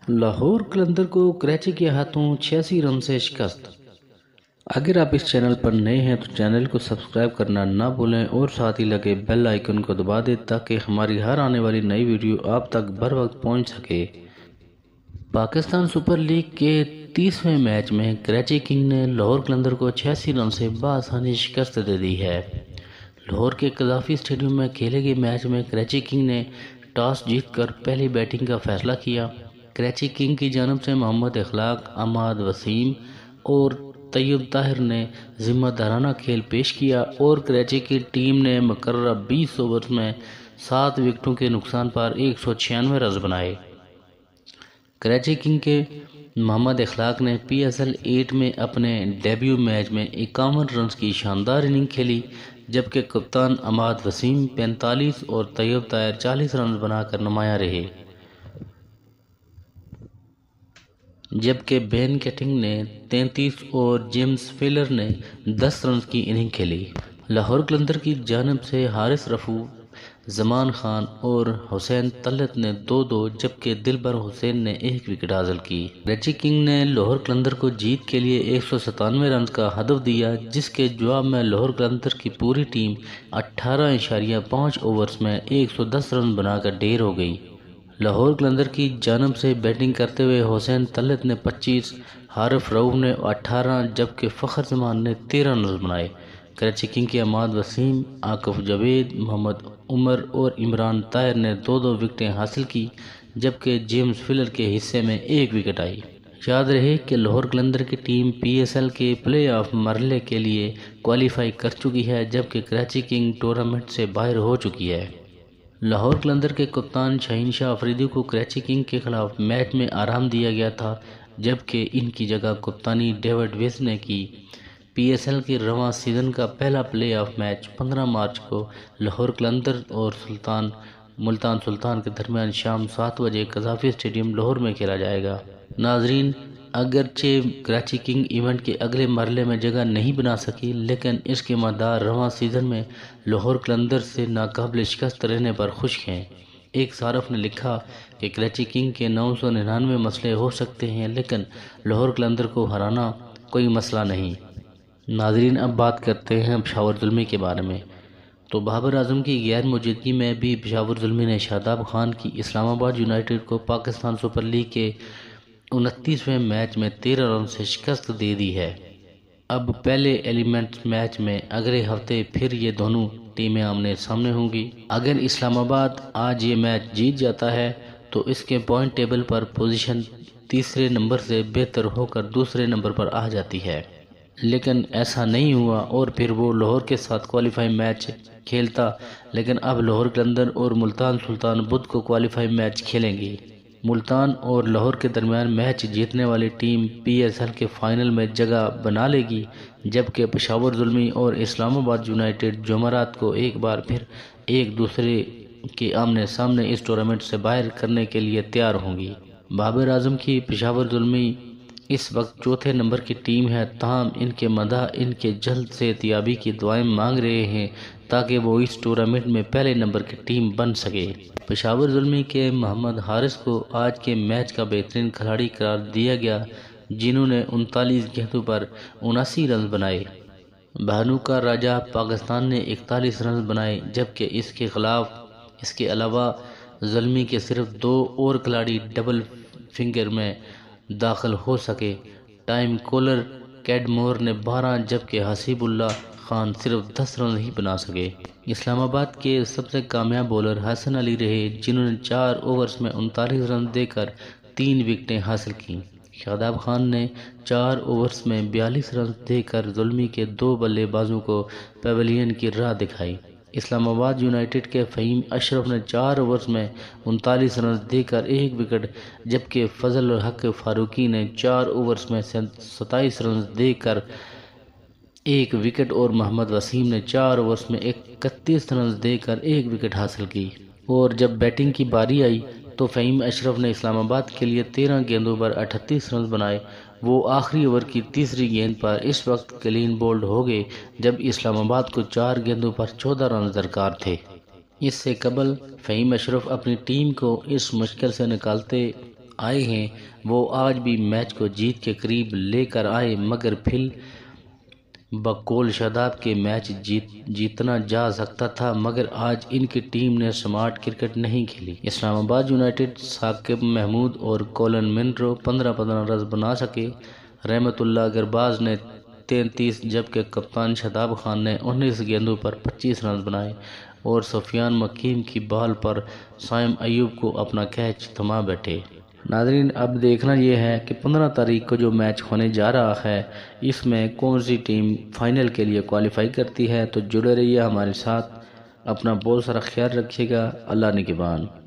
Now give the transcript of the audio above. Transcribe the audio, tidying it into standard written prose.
لاہور قلندر کو کراچی کے ہاتھوں 86 رن سے شکست۔ اگر آپ اس چینل پر نئے ہیں تو چینل کو سبسکرائب کرنا نہ بھولیں اور ساتھ ہی لگے بیل آئیکن کو دبا دیں تاکہ ہماری ہر آنے والی نئی ویڈیو آپ تک بر وقت پہنچ سکے۔ پاکستان سپر لیگ کے 30ویں میچ میں کراچی کنگ نے لاہور قلندر کو 86 رن سے بآسانی شکست دے دی ہے۔ لاہور کے قذافی اسٹیڈیم میں کھیلے گئے میچ میں کراچی کنگ نے ٹاس جیت کر پہلی بیٹنگ کا فیصلہ کیا۔ کراچی کنگ کی جانب سے محمد اخلاق، عماد وسیم اور طیب طاہر نے ذمہ دارانہ کھیل پیش کیا اور کراچی کی ٹیم نے مقررہ 20 اوورز میں 7 وکٹوں کے نقصان پر 196 رنز بنائے۔ کراچی کنگ کے محمد اخلاق نے پی ایس ایل 8 میں اپنے ڈیبیو میچ میں 51 رنز کی شاندار اننگ کھیلی، جبکہ کپتان عماد وسیم 45 اور طیب طاہر 40 رنز بنا کر نمایاں رہے، جبکہ بین کیٹنگ نے 33 اور جیمز فیلر نے 10 رنز کی اننگ کھیلی۔ لاہور قلندر کی جانب سے حارث رفو، زمان خان اور حسین طلعت نے 2-2 جبکہ دلبر حسین نے 1 وکٹ حاصل کی۔ کراچی کنگ نے لاہور قلندر کو جیت کے لیے 197 رنز کا ہدف دیا، جس کے جواب میں لاہور قلندر کی پوری ٹیم 18.5 اوورز میں 110 رنز بنا کر ڈھیر ہو گئی۔ لاہور قلندر کی جانب سے بیٹنگ کرتے ہوئے حسین طلعت نے 25، حارث رؤف نے 18 جبکہ فخر زمان نے 13 رنز بنائے۔ کراچی کنگ کے عماد وسیم، عاقب جاوید، محمد عمر اور عمران طاہر نے 2-2 وکٹیں حاصل کی، جبکہ جیمز فیلر کے حصے میں 1 وکٹ آئی۔ یاد رہے کہ لاہور قلندر کی ٹیم پی ایس ایل کے پلے آف مرحلے کے لیے کوالیفائی کر چکی ہے، جبکہ کراچی کنگ ٹورنامنٹ سے باہر ہو چکی ہے۔ لاہور قلندر کے کپتان شاہین شاہ افریدی کو کراچی کنگ کے خلاف میچ میں آرام دیا گیا تھا، جبکہ ان کی جگہ کپتانی ڈیوڈ ویس نے کی۔ پی ایس ایل کے رواں سیزن کا پہلا پلے آف میچ 15 مارچ کو لاہور قلندر اور ملتان سلطان کے درمیان شام 7 بجے قذافی اسٹیڈیم لاہور میں کھیلا جائے گا۔ ناظرین، اگرچہ کراچی کنگ ایونٹ کے اگلے مرحلے میں جگہ نہیں بنا سکی، لیکن اس کے مدار رواں سیزن میں لاہور قلندر سے ناقابل شکست رہنے پر خوش ہیں۔ ایک صارف نے لکھا کہ کراچی کنگ کے 999 مسئلے ہو سکتے ہیں، لیکن لاہور قلندر کو ہرانا کوئی مسئلہ نہیں۔ ناظرین، اب بات کرتے ہیں پشاور زلمی کے بارے میں۔ تو بابر اعظم کی غیر موجودگی میں بھی پشاور زلمی نے شاداب خان کی اسلام آباد یونائیٹڈ کو پاکستان سپر لیگ کے 29ویں میچ میں 13 رن سے شکست دے دی ہے۔ اب پہلے ایلیمنٹ میچ میں اگلے ہفتے پھر یہ دونوں ٹیمیں آمنے سامنے ہوں گی۔ اگر اسلام آباد آج یہ میچ جیت جاتا ہے تو اس کے پوائنٹ ٹیبل پر پوزیشن تیسرے نمبر سے بہتر ہو کر دوسرے نمبر پر آ جاتی ہے، لیکن ایسا نہیں ہوا اور پھر وہ لاہور کے ساتھ کوالیفائی میچ کھیلتا، لیکن اب لاہور قلندر اور ملتان سلطان بدھ کو کوالیفائی میچ کھیلیں گی۔ ملتان اور لاہور کے درمیان میچ جیتنے والی ٹیم پی ایس ایل کے فائنل میں جگہ بنا لے گی، جبکہ پشاور زلمی اور اسلام آباد یونائیٹڈ جمعرات کو ایک بار پھر ایک دوسرے کے آمنے سامنے اس ٹورنامنٹ سے باہر کرنے کے لیے تیار ہوں گی۔ بابر اعظم کی پشاور زلمی اس وقت چوتھے نمبر کی ٹیم ہے، تاہم ان کے مداح ان کے جلد صحتیابی کی دعائیں مانگ رہے ہیں تاکہ وہ اس ٹورنامنٹ میں پہلے نمبر کی ٹیم بن سکے۔ پشاور زلمی کے محمد حارث کو آج کے میچ کا بہترین کھلاڑی قرار دیا گیا، جنہوں نے 39 گیندوں پر 79 رنز بنائے۔ بھانو کا راجہ پاکستان نے 41 رنز بنائے، جبکہ اس کے علاوہ زلمی کے صرف 2 اور کھلاڑی ڈبل فنگر میں داخل ہو سکے۔ ٹائم کولر کیڈمور نے 12 جبکہ حسیب اللہ خان صرف 10 رن ہی بنا سکے۔ اسلام آباد کے سب سے کامیاب بولر حسن علی رہے، جنہوں نے 4 اوورز میں 39 رن دے کر 3 وکٹیں حاصل کیں۔ شاداب خان نے 4 اوورز میں 42 رن دے کر زلمی کے 2 بلے بازوں کو پیویلین کی راہ دکھائی۔ اسلام آباد یونائیٹڈ کے فہیم اشرف نے 4 اوورز میں 39 رن دے کر 1 وکٹ، جبکہ فضل الحق فاروقی نے 4 اوورز میں 27 رن دے کر 1 وکٹ اور محمد وسیم نے 4 اوورز میں 31 رن دے کر 1 وکٹ حاصل کی۔ اور جب بیٹنگ کی باری آئی تو فہیم اشرف نے اسلام آباد کے لیے 13 گیندوں پر 38 رن بنائے۔ وہ آخری اوور کی تیسری گیند پر اس وقت کلین بولڈ ہو گئے جب اسلام آباد کو 4 گیندوں پر 14 رن درکار تھے۔ اس سے قبل فہیم اشرف اپنی ٹیم کو اس مشکل سے نکالتے آئے ہیں وہ آج بھی میچ کو جیت کے قریب لے کر آئے، مگر پھر بقول شاداب کے میچ جیتنا جا سکتا تھا، مگر آج ان کی ٹیم نے سمارٹ کرکٹ نہیں کھیلی۔ اسلام آباد یونائیٹڈ ثاقب محمود اور کولن منرو 15 رنز بنا سکے۔ رحمت اللہ گرباز نے 33 جبکہ کپتان شاداب خان نے 19 گیندوں پر 25 رنز بنائے اور سفیان مکیم کی بال پر سائم ایوب کو اپنا کیچ تھما بیٹھے۔ ناظرین، اب دیکھنا یہ ہے کہ 15 تاریخ کو جو میچ ہونے جا رہا ہے اس میں کون سی ٹیم فائنل کے لیے کوالیفائی کرتی ہے، تو جڑے رہیے ہمارے ساتھ۔ اپنا بہت سارا خیال رکھیے گا۔ اللہ نگہبان۔